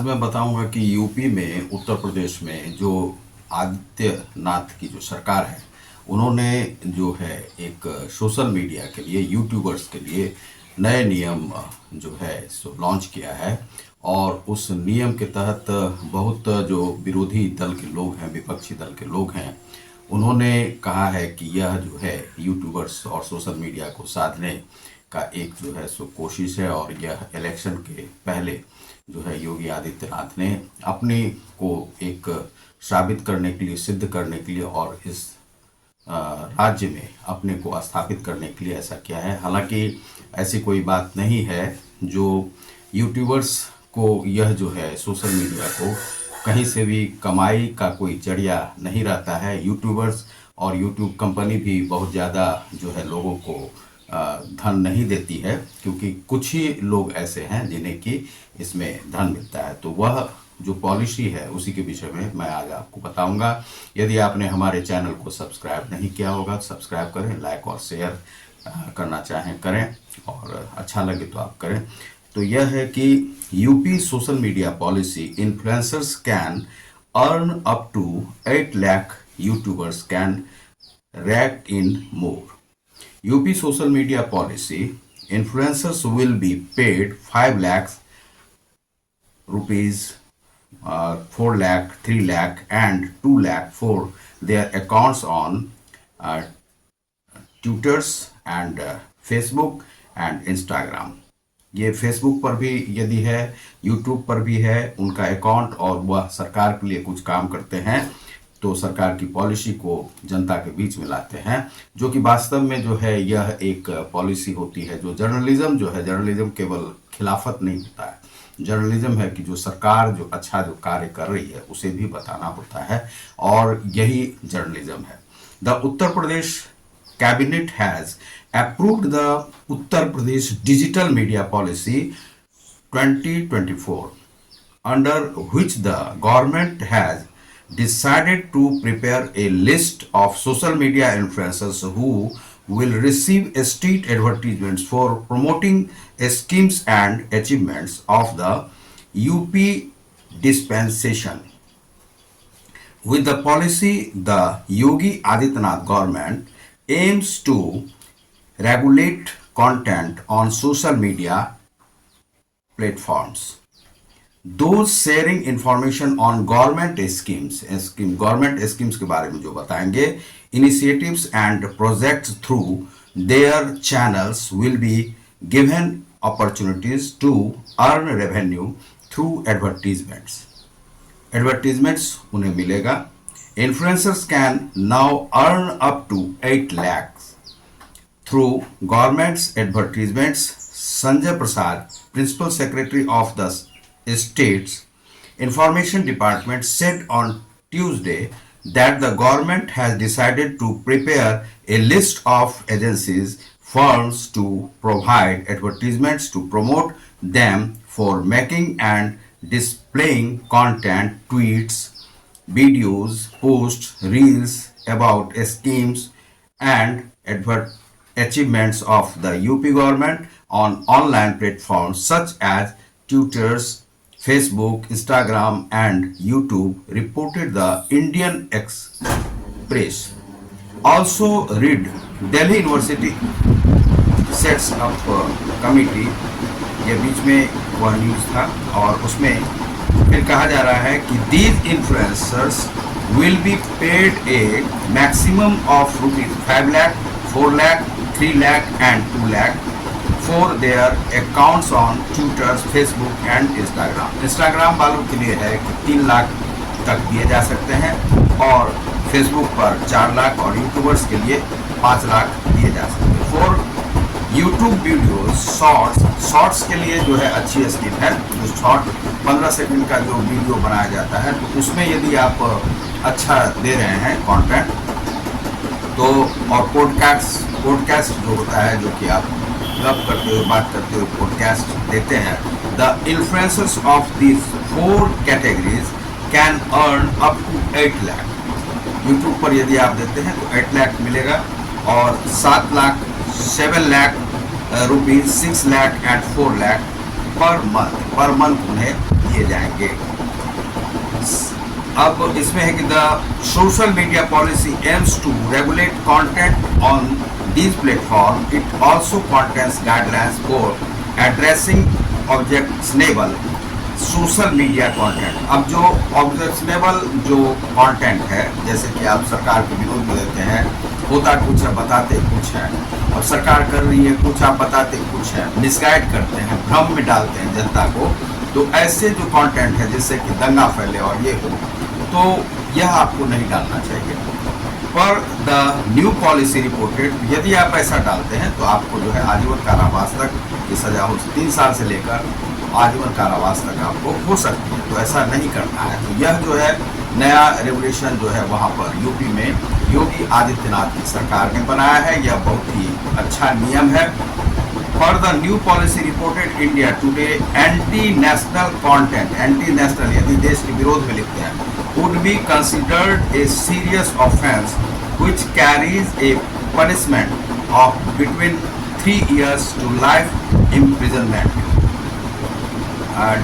मैं बताऊंगा कि यूपी में, उत्तर प्रदेश में जो आदित्यनाथ की जो सरकार है, उन्होंने जो है एक सोशल मीडिया के लिए, यूट्यूबर्स के लिए नए नियम जो है सो लॉन्च किया है। और उस नियम के तहत बहुत जो विरोधी दल के लोग हैं, विपक्षी दल के लोग हैं, उन्होंने कहा है कि यह जो है यूट्यूबर्स और सोशल मीडिया को साधने का एक जो है सो कोशिश है। और यह इलेक्शन के पहले जो है योगी आदित्यनाथ ने अपने को एक साबित करने के लिए, सिद्ध करने के लिए और इस राज्य में अपने को स्थापित करने के लिए ऐसा किया है। हालांकि ऐसी कोई बात नहीं है। जो यूट्यूबर्स को यह जो है सोशल मीडिया को कहीं से भी कमाई का कोई जरिया नहीं रहता है। यूट्यूबर्स और यूट्यूब कंपनी भी बहुत ज़्यादा जो है लोगों को धन नहीं देती है, क्योंकि कुछ ही लोग ऐसे हैं जिन्हें कि इसमें धन मिलता है। तो वह जो पॉलिसी है उसी के विषय में मैं आज आपको बताऊंगा। यदि आपने हमारे चैनल को सब्सक्राइब नहीं किया होगा तो सब्सक्राइब करें, लाइक और शेयर करना चाहें करें, और अच्छा लगे तो आप करें। तो यह है कि UP social media policy, influencers can earn up to 8 lakh, YouTubers can rack in more. UP social media policy, influencers will be paid 5 lakhs rupees, 4 lakh, 3 lakh and 2 lakh for their accounts on Twitter and Facebook and Instagram। ये Facebook पर भी यदि है, YouTube पर भी है उनका account, और वह सरकार के लिए कुछ काम करते हैं तो सरकार की पॉलिसी को जनता के बीच में लाते हैं, जो कि वास्तव में जो है यह एक पॉलिसी होती है। जो जर्नलिज्म जो है, जर्नलिज्म केवल खिलाफत नहीं होता है। जर्नलिज्म है कि जो सरकार जो अच्छा जो कार्य कर रही है उसे भी बताना होता है, और यही जर्नलिज्म है। The Uttar Pradesh cabinet has approved the Uttar Pradesh digital media policy 2024, under which the government has decided to prepare a list of social media influencers who will receive state advertisements for promoting schemes and achievements of the UP dispensation. With the policy, the Yogi Adityanath government aims to regulate content on social media platforms. Those sharing information on government schemes के बारे में जो बताएंगे, initiatives and projects through their channels will be given opportunities to earn revenue through advertisements. Advertisements उन्हें मिलेगा। Influencers can now earn up to 8 lakhs through government's advertisements. Sanjay Prasad, Principal Secretary of the State's Information Department, said on Tuesday that the government has decided to prepare a list of agencies, firms to provide advertisements to promote them for making and displaying content, tweets, videos, posts, reels about schemes and achievements of the UP government on online platforms such as Twitter, Facebook, Instagram and YouTube, reported the Indian Express. Also read, Delhi University sets up a committee, ये बीच में वह news था, और उसमें फिर कहा जा रहा है कि these influencers will be paid a maximum of rupees 5 lakh, 4 lakh, 3 lakh and 2 lakh for their accounts on Twitter, Facebook and Instagram. Instagram वालों के लिए है कि 3 लाख तक दिए जा सकते हैं, और Facebook पर 4 लाख और यूट्यूबर्स के लिए 5 लाख दिए जा सकते हैं। फॉर यूट्यूब वीडियोस, शॉर्ट्स के लिए जो है अच्छी स्कीम है। जो शॉर्ट 15 सेकंड का जो वीडियो बनाया जाता है, तो उसमें यदि आप अच्छा दे रहे हैं कंटेंट तो, और पॉडकास्ट जो होता है, जो कि आप लव करते हुए, बात करते हुए पॉडकास्ट देते हैं, the influencers of this 4 categories can earn up to 8 lakh. YouTube पर यदि आप देते हैं तो 8 लाख मिलेगा, और 7 lakh, 7 lakh rupees, 6 lakh and 4 lakh per month उन्हें दिए जाएंगे। अब इसमें है कि the social media policy aims to regulate content on these platform. It also contains guidelines for addressing objectionable social media content. अब जो ऑब्जेक्शनेबल जो कंटेंट है, जैसे कि आप सरकार के विरोध में देते हैं, होता कुछ है बताते कुछ है, अब सरकार कर रही है कुछ, आप बताते कुछ है, मिसगाइड करते हैं, भ्रम में डालते हैं जनता को। तो ऐसे जो कंटेंट है जिससे कि दंगा फैले और ये हो, तो यह आपको नहीं डालना चाहिए। पर द न्यू पॉलिसी रिपोर्टेड, यदि आप ऐसा डालते हैं तो आपको जो है आजीवन कारावास तक की सजा हो, 3 साल से लेकर आजीवन कारावास तक आपको हो सकती है। तो ऐसा नहीं करना है। तो यह जो है नया रेगुलेशन जो है वहाँ पर यूपी में योगी आदित्यनाथ की सरकार ने बनाया है। यह बहुत ही अच्छा नियम है। For the new policy reported India today anti national content, anti national यदि देश के विरोध में लिखते हैं, would be considered a serious offense which carries a punishment of between 3 years to life imprisonment.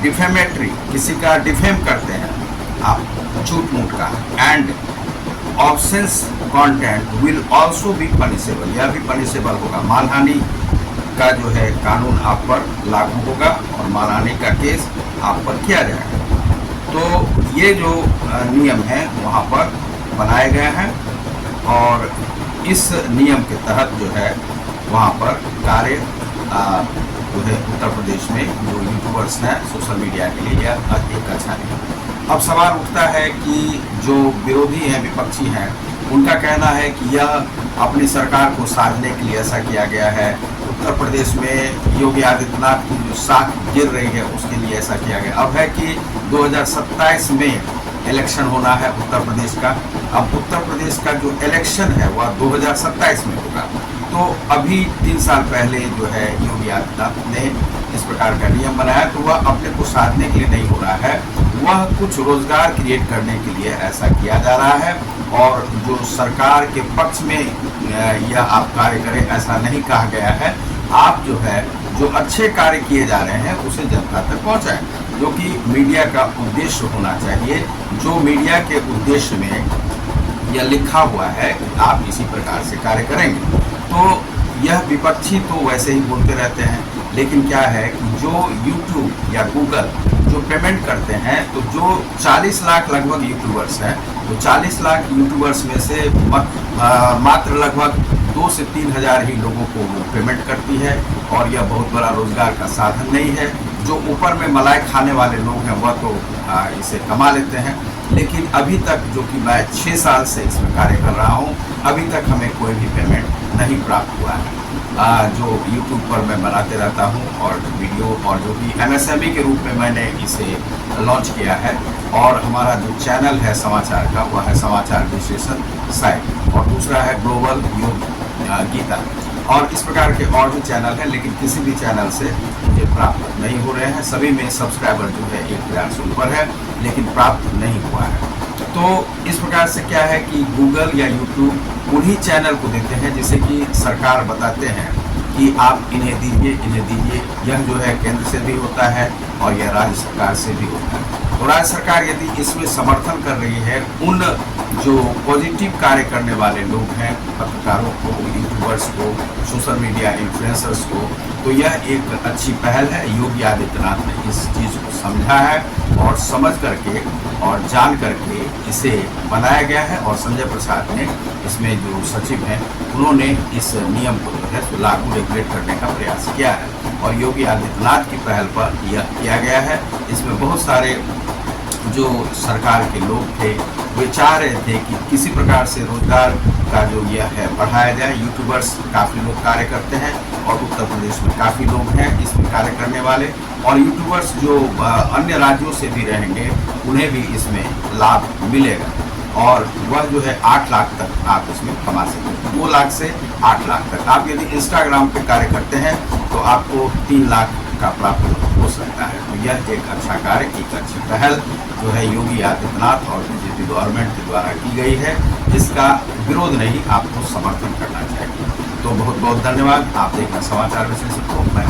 Defamatory, किसी का डिफेम करते हैं आप, झूठ मूठ का, and absence content will also be punishable, यह भी पनिशेबल होगा। मानहानि का जो है कानून आप पर लागू होगा और मानहानि का केस आप पर किया जाएगा। तो ये जो नियम है वहाँ पर बनाए गए हैं और इस नियम के तहत जो है वहाँ पर कार्य जो है उत्तर प्रदेश में जो यूट्यूबर्स हैं सोशल मीडिया के लिए यह एक अच्छा नियम। अब सवाल उठता है कि जो विरोधी हैं, विपक्षी हैं, उनका कहना है कि यह अपनी सरकार को साधने के लिए ऐसा किया गया है। उत्तर प्रदेश में योगी आदित्यनाथ की जो साख गिर रही है उसके लिए ऐसा किया गया। अब है कि 2027 में इलेक्शन होना है उत्तर प्रदेश का। अब उत्तर प्रदेश का जो इलेक्शन है वह 2027 में होगा। तो अभी 3 साल पहले जो है योगी आदित्यनाथ ने इस प्रकार का नियम बनाया, तो वह अपने को साधने के लिए नहीं हो रहा है, वह कुछ रोजगार क्रिएट करने के लिए ऐसा किया जा रहा है। और जो सरकार के पक्ष में यह आप कार्य करें ऐसा नहीं कहा गया है। आप जो है जो अच्छे कार्य किए जा रहे हैं उसे जनता तक पहुंचाएं, जो कि मीडिया का उद्देश्य होना चाहिए। जो मीडिया के उद्देश्य में यह लिखा हुआ है कि आप इसी प्रकार से कार्य करेंगे। तो यह विपक्षी तो वैसे ही बोलते रहते हैं, लेकिन क्या है कि जो YouTube या Google जो पेमेंट करते हैं, तो जो 40 लाख लगभग यूट्यूबर्स हैं, तो 40 लाख यूट्यूबर्स में से मात्र लगभग 2 से 3 हज़ार ही लोगों को वो पेमेंट करती है और यह बहुत बड़ा रोजगार का साधन नहीं है। जो ऊपर में मलाई खाने वाले लोग हैं वह तो इसे कमा लेते हैं, लेकिन अभी तक जो कि मैं 6 साल से इसमें कार्य कर रहा हूँ, अभी तक हमें कोई भी पेमेंट नहीं प्राप्त हुआ है। जो YouTube पर मैं बनाते रहता हूँ और वीडियो, और जो कि MSME के रूप में मैंने इसे लॉन्च किया है। और हमारा जो चैनल है समाचार का वह है समाचार विश्लेषण साइट, और दूसरा है ग्लोबल योग गीता, और इस प्रकार के और भी चैनल हैं, लेकिन किसी भी चैनल से मुझे प्राप्त नहीं हो रहे हैं। सभी में सब्सक्राइबर जो है 1000 से ऊपर है, लेकिन प्राप्त नहीं हुआ है। तो इस प्रकार से क्या है कि गूगल या यूट्यूब उन्हीं चैनल को देते हैं जिसे कि सरकार बताते हैं कि आप इन्हें दीजिए। यह जो है केंद्र से भी होता है और यह राज्य सरकार से भी होता है। तो राज्य सरकार यदि इसमें समर्थन कर रही है उन जो पॉजिटिव कार्य करने वाले लोग हैं, पत्रकारों को, यूट्यूबर्स को, सोशल मीडिया इन्फ्लुएंसर्स को, तो यह एक अच्छी पहल है। योगी आदित्यनाथ ने इस चीज़ को समझा है और समझ करके और जान करके इसे बनाया गया है। और संजय प्रसाद ने इसमें जो सचिव हैं उन्होंने इस नियम को जो है लागू रेगुलेट करने का प्रयास किया है और योगी आदित्यनाथ की पहल पर यह किया गया है। इसमें बहुत सारे जो सरकार के लोग थे वे चाह रहे थे कि किसी प्रकार से रोजगार का जो यह है बढ़ाया जाए। यूट्यूबर्स काफ़ी लोग कार्य करते हैं और उत्तर प्रदेश में काफ़ी लोग हैं इसमें कार्य करने वाले, और यूट्यूबर्स जो अन्य राज्यों से भी रहेंगे उन्हें भी इसमें लाभ मिलेगा। और वह जो है 8 लाख तक आप इसमें कमा सकते हैं, 2 लाख से 8 लाख तक। आप यदि इंस्टाग्राम पे कार्य करते हैं तो आपको 3 लाख का प्राप्त हो सकता है। तो यह एक अच्छा कार्य, एक अच्छी पहल जो है योगी आदित्यनाथ और बीजेपी गवर्नमेंट के द्वारा की गई है, इसका विरोध नहीं, आपको समर्थन करना चाहिए। तो बहुत बहुत धन्यवाद। आप देखना समाचार विश्लेषण को। मैं